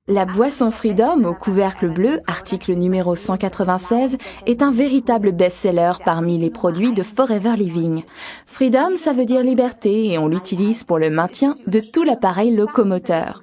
La boisson Freedom au couvercle bleu, article numéro 196, est un véritable best-seller parmi les produits de Forever Living. Freedom, ça veut dire liberté et on l'utilise pour le maintien de tout l'appareil locomoteur.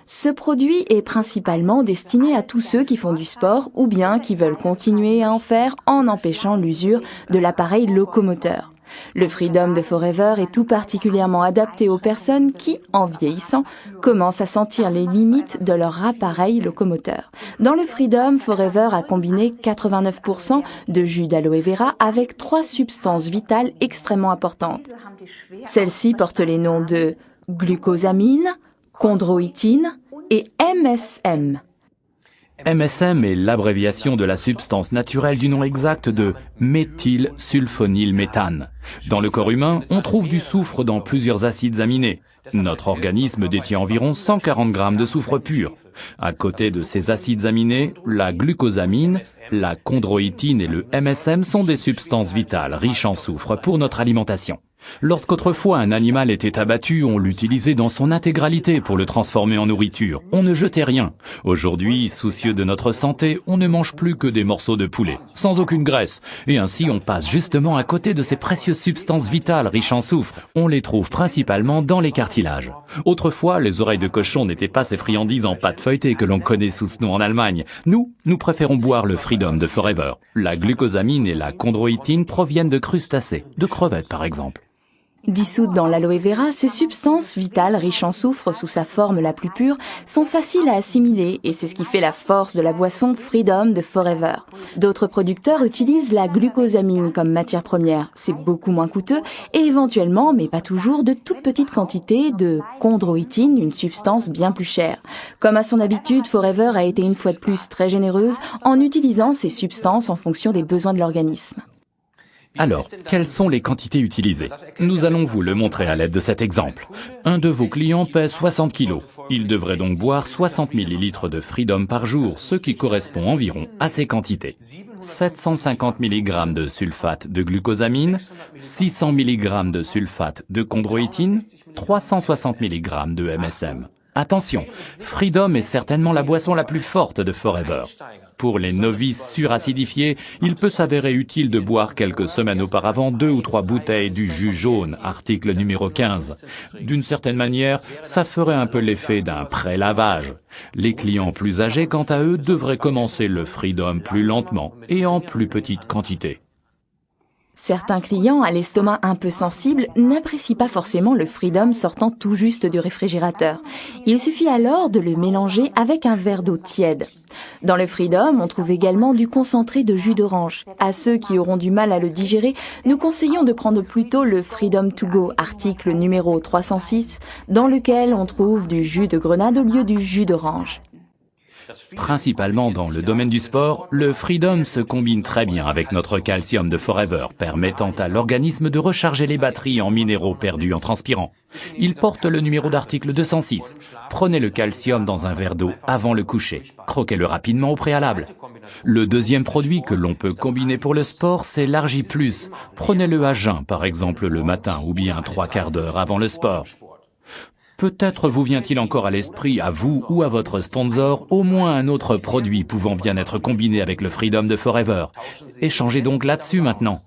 Ce produit est principalement destiné à tous ceux qui font du sport ou bien qui veulent continuer à en faire en empêchant l'usure de l'appareil locomoteur. Le Freedom de Forever est tout particulièrement adapté aux personnes qui, en vieillissant, commencent à sentir les limites de leur appareil locomoteur. Dans le Freedom, Forever a combiné 89% de jus d'aloe vera avec 3 substances vitales extrêmement importantes. Celles-ci portent les noms de glucosamine, chondroïtine et MSM. MSM est l'abréviation de la substance naturelle du nom exact de méthylsulfonylméthane. Dans le corps humain, on trouve du soufre dans plusieurs acides aminés. Notre organisme détient environ 140 grammes de soufre pur. À côté de ces acides aminés, la glucosamine, la chondroïtine et le MSM sont des substances vitales riches en soufre pour notre alimentation. Lorsqu'autrefois un animal était abattu, on l'utilisait dans son intégralité pour le transformer en nourriture. On ne jetait rien. Aujourd'hui, soucieux de notre santé, on ne mange plus que des morceaux de poulet, sans aucune graisse. Et ainsi, on passe justement à côté de ces précieuses substances vitales riches en soufre. On les trouve principalement dans les cartilages. Autrefois, les oreilles de cochon n'étaient pas ces friandises en pâte feuilletée que l'on connaît sous ce nom en Allemagne. Nous préférons boire le Freedom de Forever. La glucosamine et la chondroïtine proviennent de crustacés, de crevettes par exemple. Dissoutes dans l'aloe vera, ces substances vitales riches en soufre sous sa forme la plus pure sont faciles à assimiler et c'est ce qui fait la force de la boisson Freedom de Forever. D'autres producteurs utilisent la glucosamine comme matière première. C'est beaucoup moins coûteux et éventuellement, mais pas toujours, de toutes petites quantités de chondroïtine, une substance bien plus chère. Comme à son habitude, Forever a été une fois de plus très généreuse en utilisant ces substances en fonction des besoins de l'organisme. Alors, quelles sont les quantités utilisées? Nous allons vous le montrer à l'aide de cet exemple. Un de vos clients pèse 60 kg. Il devrait donc boire 60 ml de Freedom par jour, ce qui correspond environ à ces quantités. 750 mg de sulfate de glucosamine, 600 mg de sulfate de chondroïtine, 360 mg de MSM. Attention, Freedom est certainement la boisson la plus forte de Forever. Pour les novices suracidifiés, il peut s'avérer utile de boire quelques semaines auparavant 2 ou 3 bouteilles du jus jaune, article numéro 15. D'une certaine manière, ça ferait un peu l'effet d'un pré-lavage. Les clients plus âgés, quant à eux, devraient commencer le Freedom plus lentement et en plus petite quantité. Certains clients à l'estomac un peu sensible n'apprécient pas forcément le Freedom sortant tout juste du réfrigérateur. Il suffit alors de le mélanger avec un verre d'eau tiède. Dans le Freedom, on trouve également du concentré de jus d'orange. À ceux qui auront du mal à le digérer, nous conseillons de prendre plutôt le Freedom to go, article numéro 306, dans lequel on trouve du jus de grenade au lieu du jus d'orange. Principalement dans le domaine du sport, le Freedom se combine très bien avec notre calcium de Forever, permettant à l'organisme de recharger les batteries en minéraux perdus en transpirant. Il porte le numéro d'article 206. Prenez le calcium dans un verre d'eau avant le coucher. Croquez-le rapidement au préalable. Le deuxième produit que l'on peut combiner pour le sport, c'est l'Argi+. Prenez-le à jeun, par exemple le matin ou bien 3 quarts d'heure avant le sport. Peut-être vous vient-il encore à l'esprit, à vous ou à votre sponsor, au moins un autre produit pouvant bien être combiné avec le Freedom de Forever. Échangez donc là-dessus maintenant.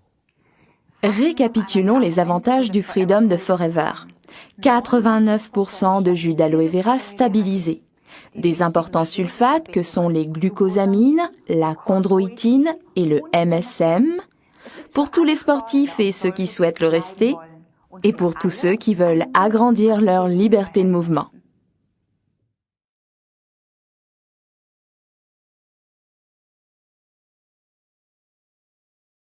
Récapitulons les avantages du Freedom de Forever. 89% de jus d'aloe vera stabilisé. Des importants sulfates que sont les glucosamines, la chondroïtine et le MSM. Pour tous les sportifs et ceux qui souhaitent le rester. Et pour tous ceux qui veulent agrandir leur liberté de mouvement.